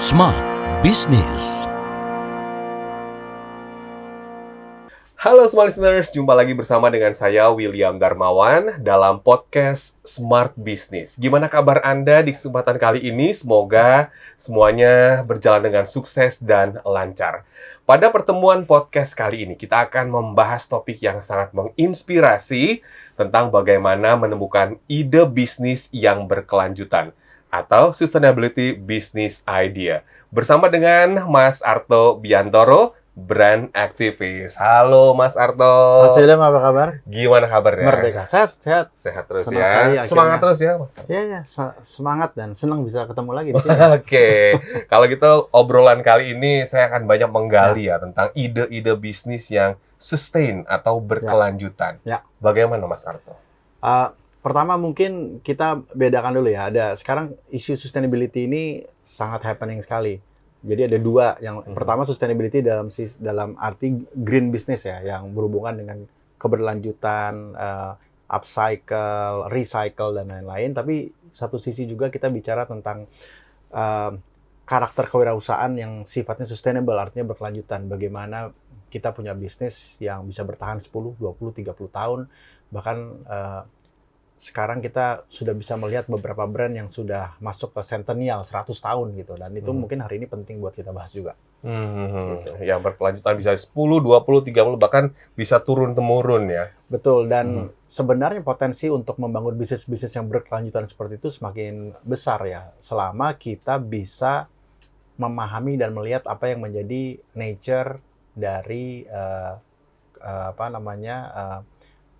Smart Business. Halo Smart Listeners, jumpa lagi bersama dengan saya William Darmawan dalam podcast Smart Business. Gimana kabar Anda di kesempatan kali ini? Semoga semuanya berjalan dengan sukses dan lancar. Pada pertemuan podcast kali ini, kita akan membahas topik yang sangat menginspirasi tentang bagaimana menemukan ide bisnis yang berkelanjutan atau Sustainability Business Idea. Bersama dengan Mas Arto Biantoro, Brand Activist. Halo Mas Arto. Mas William, apa kabar? Gimana kabarnya? Merdeka, sehat. Sehat terus Senang ya. sekali akhirnya. Semangat terus ya, Mas. Ya, semangat dan senang bisa ketemu lagi di sini. Oke. Kalau gitu obrolan kali ini saya akan banyak menggali ya tentang ide-ide bisnis yang sustain atau berkelanjutan. Ya. Bagaimana Mas Arto? Pertama mungkin kita bedakan dulu ya. Sekarang isu sustainability ini sangat happening sekali. Jadi ada dua. Yang pertama sustainability dalam arti green business ya, yang berhubungan dengan keberlanjutan, upcycle, recycle dan lain-lain. Tapi satu sisi juga kita bicara tentang karakter kewirausahaan yang sifatnya sustainable, artinya berkelanjutan. Bagaimana kita punya bisnis yang bisa bertahan 10, 20, 30 tahun, bahkan sekarang kita sudah bisa melihat beberapa brand yang sudah masuk ke centennial 100 tahun gitu, dan itu mungkin hari ini penting buat kita bahas juga. Gitu. Yang berkelanjutan bisa 10, 20, 30 bahkan bisa turun-temurun ya. Betul, dan sebenarnya potensi untuk membangun bisnis-bisnis yang berkelanjutan seperti itu semakin besar ya, selama kita bisa memahami dan melihat apa yang menjadi nature dari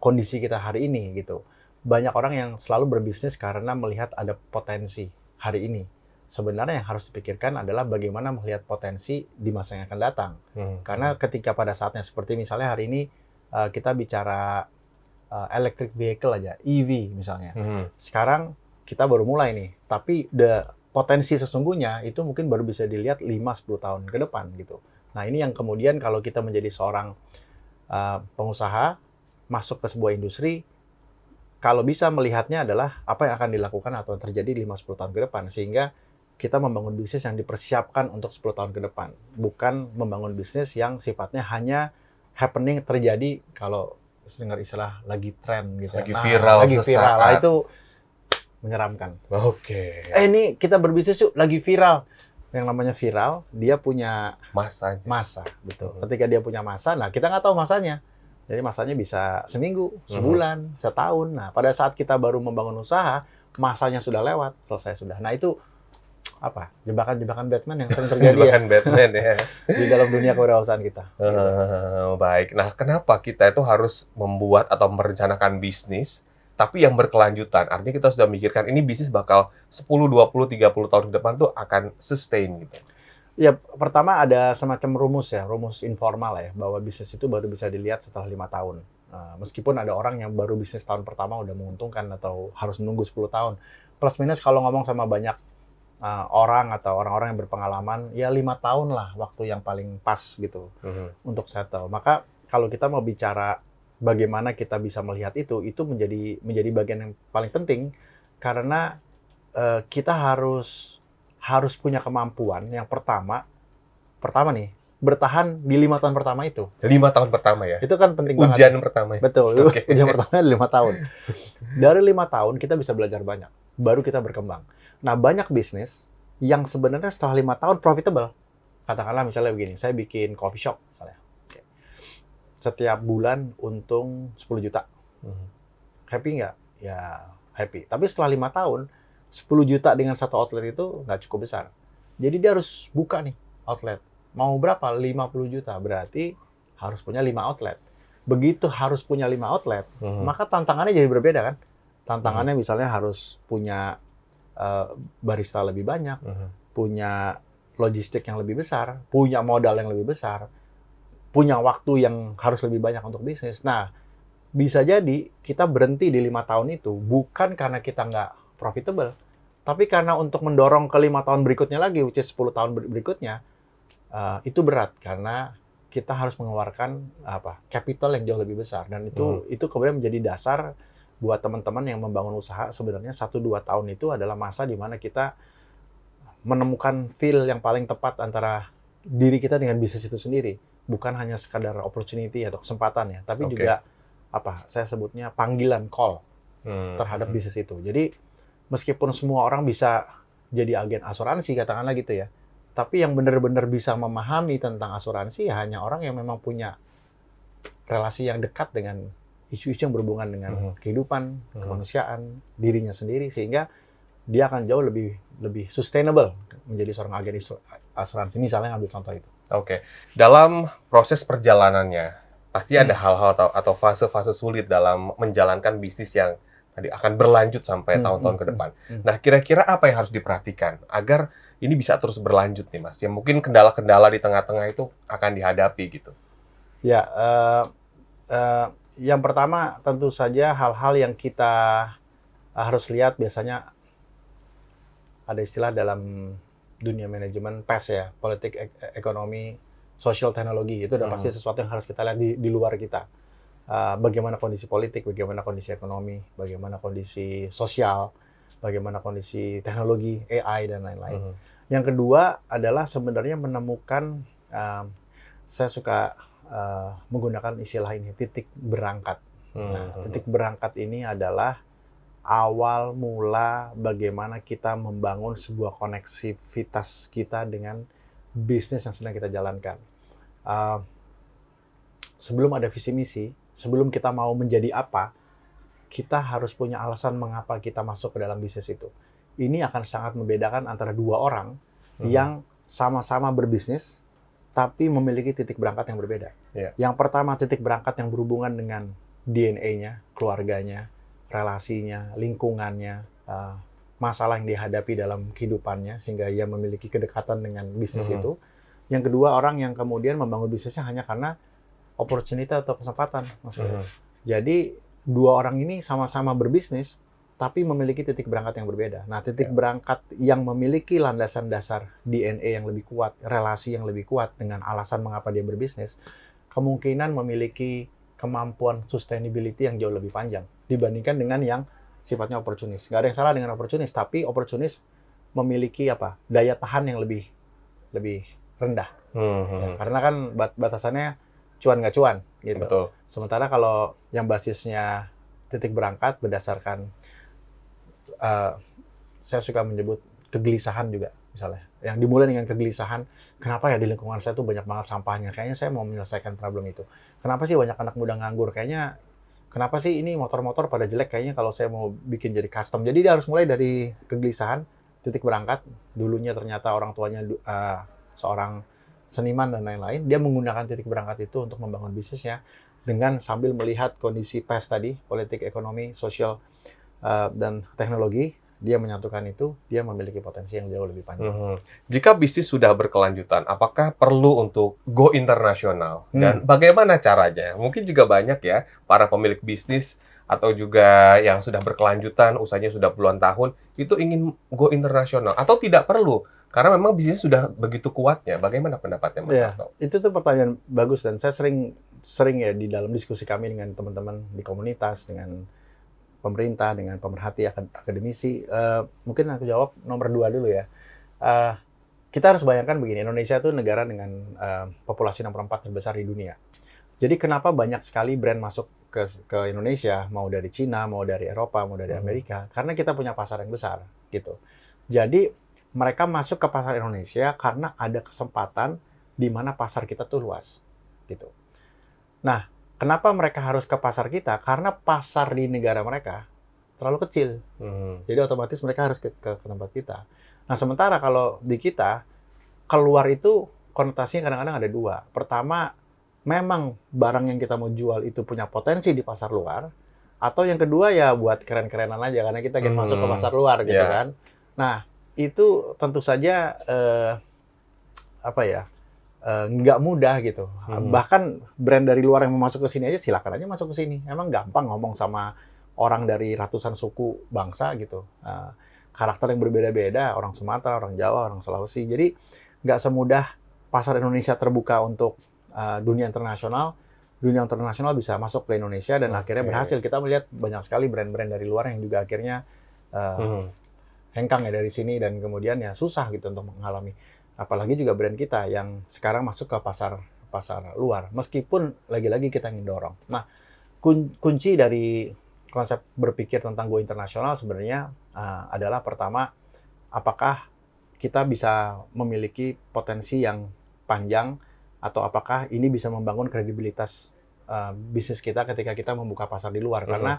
kondisi kita hari ini gitu. Banyak orang yang selalu berbisnis karena melihat ada potensi hari ini. Sebenarnya yang harus dipikirkan adalah bagaimana melihat potensi di masa yang akan datang. Karena ketika pada saatnya seperti misalnya hari ini kita bicara electric vehicle aja, EV misalnya. Sekarang kita baru mulai nih, tapi potensi sesungguhnya itu mungkin baru bisa dilihat 5-10 tahun ke depan gitu. Nah, ini yang kemudian kalau kita menjadi seorang pengusaha masuk ke sebuah industri, kalau bisa melihatnya adalah apa yang akan dilakukan atau terjadi 5-10 tahun ke depan, sehingga kita membangun bisnis yang dipersiapkan untuk 10 tahun ke depan, bukan membangun bisnis yang sifatnya hanya happening, terjadi kalau dengar istilah lagi tren gitu. Lagi viral sesaat. Nah, itu menyeramkan. Oke. Ini kita berbisnis yuk, lagi viral. Yang namanya viral, dia punya masa, betul. Ketika dia punya masa, nah kita nggak tahu masanya. Jadi masanya bisa seminggu, sebulan, setahun. Nah, pada saat kita baru membangun usaha, masanya sudah lewat, selesai sudah. Nah, itu apa? Jebakan-jebakan Batman yang sering terjadi Jebakan Batman ya. di dalam dunia kewirausahaan kita. Baik. Nah, kenapa kita itu harus membuat atau merencanakan bisnis tapi yang berkelanjutan? Artinya kita sudah memikirkan ini bisnis bakal 10, 20, 30 tahun ke depan tuh akan sustain gitu. Ya, pertama ada semacam rumus informal ya, bahwa bisnis itu baru bisa dilihat setelah 5 tahun. Meskipun ada orang yang baru bisnis tahun pertama udah menguntungkan atau harus menunggu 10 tahun. Plus minus kalau ngomong sama banyak orang atau orang-orang yang berpengalaman, ya 5 tahun lah waktu yang paling pas gitu untuk settle. Maka kalau kita mau bicara bagaimana kita bisa melihat itu menjadi bagian yang paling penting, karena kita harus punya kemampuan yang pertama nih, bertahan di 5 tahun pertama itu. 5 tahun pertama ya? Itu kan penting banget. Ujian pertama ya? Betul, ujian pertama 5 tahun. Dari 5 tahun kita bisa belajar banyak, baru kita berkembang. Nah, banyak bisnis yang sebenarnya setelah 5 tahun profitable. Katakanlah misalnya begini, saya bikin coffee shop misalnya. Setiap bulan untung 10 juta. Happy nggak? Ya, happy. Tapi setelah 5 tahun, 10 juta dengan satu outlet itu nggak cukup besar. Jadi dia harus buka nih outlet. Mau berapa? 50 juta. Berarti harus punya 5 outlet. Begitu harus punya 5 outlet, maka tantangannya jadi berbeda kan? Tantangannya misalnya harus punya barista lebih banyak, punya logistik yang lebih besar, punya modal yang lebih besar, punya waktu yang harus lebih banyak untuk bisnis. Nah, bisa jadi kita berhenti di 5 tahun itu bukan karena kita nggak profitable, tapi karena untuk mendorong ke 5 tahun berikutnya lagi, which is 10 tahun berikutnya, itu berat karena kita harus mengeluarkan capital yang jauh lebih besar, dan itu kemudian menjadi dasar buat teman-teman yang membangun usaha. Sebenarnya 1-2 tahun itu adalah masa di mana kita menemukan feel yang paling tepat antara diri kita dengan bisnis itu sendiri. Bukan hanya sekadar opportunity atau kesempatan ya, tapi Oke. juga saya sebutnya panggilan call terhadap bisnis itu. Jadi meskipun semua orang bisa jadi agen asuransi katakanlah gitu ya, tapi yang benar-benar bisa memahami tentang asuransi ya hanya orang yang memang punya relasi yang dekat dengan isu-isu yang berhubungan dengan kehidupan, kemanusiaan, dirinya sendiri, sehingga dia akan jauh lebih sustainable menjadi seorang agen asuransi. Misalnya ngambil contoh itu. Oke. Dalam proses perjalanannya, pasti ada hal-hal atau fase-fase sulit dalam menjalankan bisnis yang tadi akan berlanjut sampai tahun-tahun ke depan. Nah, kira-kira apa yang harus diperhatikan agar ini bisa terus berlanjut nih, Mas? Ya mungkin kendala-kendala di tengah-tengah itu akan dihadapi gitu. Ya, yang pertama tentu saja hal-hal yang kita harus lihat biasanya ada istilah dalam dunia manajemen PES ya, politik, ekonomi, social teknologi. Itu udah pasti sesuatu yang harus kita lihat di luar kita. Bagaimana kondisi politik, bagaimana kondisi ekonomi, bagaimana kondisi sosial, bagaimana kondisi teknologi, AI, dan lain-lain. Yang kedua adalah sebenarnya menemukan, saya suka menggunakan istilah ini, titik berangkat. Nah, titik berangkat ini adalah awal mula bagaimana kita membangun sebuah koneksivitas kita dengan bisnis yang sedang kita jalankan. Sebelum ada visi misi, sebelum kita mau menjadi apa, kita harus punya alasan mengapa kita masuk ke dalam bisnis itu. Ini akan sangat membedakan antara dua orang yang sama-sama berbisnis, tapi memiliki titik berangkat yang berbeda. Yeah. Yang pertama, titik berangkat yang berhubungan dengan DNA-nya, keluarganya, relasinya, lingkungannya, masalah yang dihadapi dalam kehidupannya, sehingga ia memiliki kedekatan dengan bisnis itu. Yang kedua, orang yang kemudian membangun bisnisnya hanya karena opportunity atau kesempatan. Maksudnya. Jadi, dua orang ini sama-sama berbisnis, tapi memiliki titik berangkat yang berbeda. Nah, titik berangkat yang memiliki landasan dasar DNA yang lebih kuat, relasi yang lebih kuat dengan alasan mengapa dia berbisnis, kemungkinan memiliki kemampuan sustainability yang jauh lebih panjang dibandingkan dengan yang sifatnya opportunis. Nggak ada yang salah dengan opportunis, tapi opportunis memiliki daya tahan yang lebih rendah. Ya, karena kan batasannya cuan nggak cuan gitu. Betul. Sementara kalau yang basisnya titik berangkat berdasarkan saya suka menyebut kegelisahan juga misalnya. Yang dimulai dengan kegelisahan, kenapa ya di lingkungan saya tuh banyak banget sampahnya? Kayaknya saya mau menyelesaikan problem itu. Kenapa sih banyak anak muda nganggur? Kayaknya kenapa sih ini motor-motor pada jelek? Kayaknya kalau saya mau bikin jadi custom. Jadi dia harus mulai dari kegelisahan, titik berangkat. Dulunya ternyata orang tuanya seorang seniman dan lain-lain. Dia menggunakan titik berangkat itu untuk membangun bisnisnya dengan sambil melihat kondisi PES tadi, politik, ekonomi, sosial, dan teknologi. Dia menyatukan itu, dia memiliki potensi yang jauh lebih panjang. Jika bisnis sudah berkelanjutan, apakah perlu untuk go internasional? Dan bagaimana caranya? Mungkin juga banyak ya para pemilik bisnis atau juga yang sudah berkelanjutan, usahanya sudah puluhan tahun, itu ingin go internasional atau tidak perlu? Karena memang bisnis sudah begitu kuatnya. Bagaimana pendapatnya, Mas Arto? Itu tuh pertanyaan bagus, dan saya sering ya di dalam diskusi kami dengan teman-teman di komunitas, dengan pemerintah, dengan pemerhati, akademisi. Mungkin aku jawab nomor 2 dulu ya. Kita harus bayangkan begini, Indonesia itu negara dengan populasi nomor 4 terbesar di dunia. Jadi kenapa banyak sekali brand masuk ke Indonesia, mau dari Cina, mau dari Eropa, mau dari Amerika? Karena kita punya pasar yang besar, gitu. Jadi mereka masuk ke pasar Indonesia karena ada kesempatan di mana pasar kita tuh luas, gitu. Nah, kenapa mereka harus ke pasar kita? Karena pasar di negara mereka terlalu kecil. Jadi otomatis mereka harus ke tempat kita. Nah, sementara kalau di kita, keluar itu konotasinya kadang-kadang ada 2. Pertama, memang barang yang kita mau jual itu punya potensi di pasar luar. Atau yang kedua ya buat keren-kerenan aja, karena kita ingin masuk ke pasar luar gitu kan. Nah, itu tentu saja nggak mudah gitu. Bahkan brand dari luar yang mau masuk ke sini aja, silakan aja masuk ke sini. Emang gampang ngomong sama orang dari ratusan suku bangsa gitu. Karakter yang berbeda-beda, orang Sumatera, orang Jawa, orang Sulawesi. Jadi nggak semudah pasar Indonesia terbuka untuk dunia internasional. Dunia internasional bisa masuk ke Indonesia dan akhirnya berhasil. Kita melihat banyak sekali brand-brand dari luar yang juga akhirnya hengkang ya dari sini dan kemudian ya susah gitu untuk mengalami. Apalagi juga brand kita yang sekarang masuk ke pasar luar. Meskipun lagi-lagi kita ingin dorong. Nah, kunci dari konsep berpikir tentang go internasional sebenarnya adalah pertama, apakah kita bisa memiliki potensi yang panjang atau apakah ini bisa membangun kredibilitas bisnis kita ketika kita membuka pasar di luar. Karena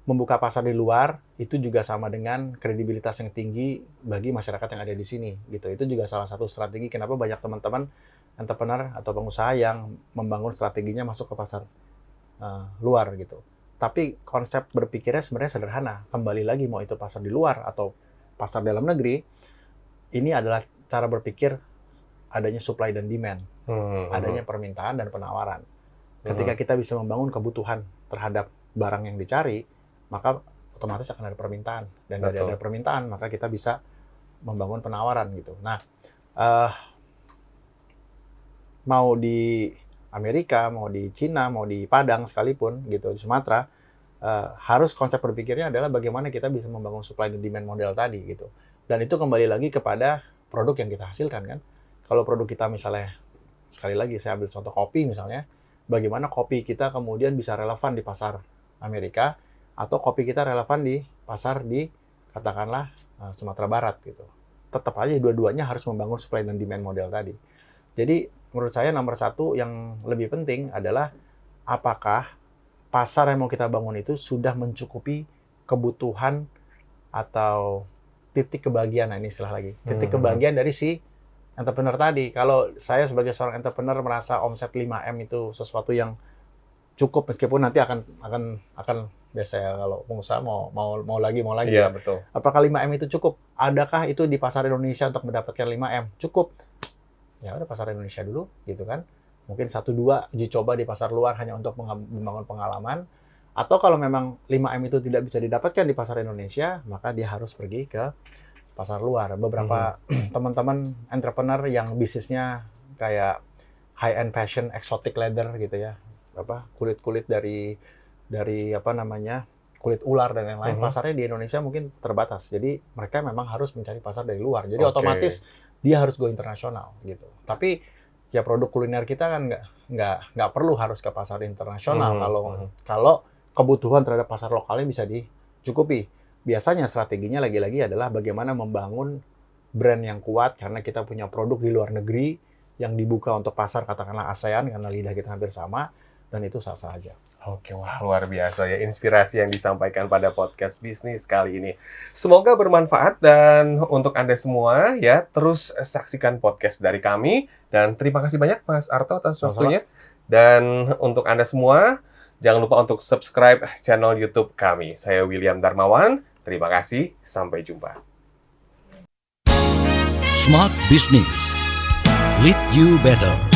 membuka pasar di luar itu juga sama dengan kredibilitas yang tinggi bagi masyarakat yang ada di sini gitu. Itu juga salah satu strategi kenapa banyak teman-teman entrepreneur atau pengusaha yang membangun strateginya masuk ke pasar luar gitu. Tapi konsep berpikirnya sebenarnya sederhana. Kembali lagi mau itu pasar di luar atau pasar dalam negeri, ini adalah cara berpikir adanya supply dan demand, adanya permintaan dan penawaran. Ketika kita bisa membangun kebutuhan terhadap barang yang dicari, maka otomatis akan ada permintaan. Dan dari ada permintaan, maka kita bisa membangun penawaran gitu. Nah, mau di Amerika, mau di Cina, mau di Padang sekalipun gitu, di Sumatera, harus konsep berpikirnya adalah bagaimana kita bisa membangun supply dan demand model tadi gitu. Dan itu kembali lagi kepada produk yang kita hasilkan kan. Kalau produk kita misalnya, sekali lagi saya ambil contoh kopi misalnya, bagaimana kopi kita kemudian bisa relevan di pasar Amerika, atau kopi kita relevan di pasar di katakanlah Sumatera Barat gitu. Tetap aja dua-duanya harus membangun supply dan demand model tadi. Jadi menurut saya nomor satu yang lebih penting adalah apakah pasar yang mau kita bangun itu sudah mencukupi kebutuhan atau titik kebahagiaan, nah ini istilah lagi, titik kebahagiaan dari si entrepreneur tadi. Kalau saya sebagai seorang entrepreneur merasa omset 5M itu sesuatu yang cukup, meskipun nanti akan biasa ya kalau pengusaha mau lagi. Iya, betul. Apakah 5M itu cukup? Adakah itu di pasar Indonesia untuk mendapatkan 5M? Cukup. Ya udah pasar Indonesia dulu gitu kan. Mungkin 1-2 uji coba di pasar luar hanya untuk membangun pengalaman. Atau kalau memang 5M itu tidak bisa didapatkan di pasar Indonesia, maka dia harus pergi ke pasar luar. Beberapa teman-teman entrepreneur yang bisnisnya kayak high-end fashion, exotic leather gitu ya. Kulit-kulit dari kulit ular dan lain-lain. Pasarnya di Indonesia mungkin terbatas. Jadi mereka memang harus mencari pasar dari luar. Jadi otomatis dia harus go internasional gitu. Tapi ya produk kuliner kita kan nggak perlu harus ke pasar internasional kalau kebutuhan terhadap pasar lokalnya bisa dicukupi. Biasanya strateginya lagi-lagi adalah bagaimana membangun brand yang kuat karena kita punya produk di luar negeri yang dibuka untuk pasar katakanlah ASEAN karena lidah kita hampir sama, dan itu sah-sah aja. Oke, wah luar biasa ya inspirasi yang disampaikan pada podcast bisnis kali ini. Semoga bermanfaat dan untuk Anda semua ya terus saksikan podcast dari kami dan terima kasih banyak Mas Arto atas waktunya. Dan untuk Anda semua jangan lupa untuk subscribe channel YouTube kami. Saya William Darmawan. Terima kasih, sampai jumpa. Smart Business. Lead you better.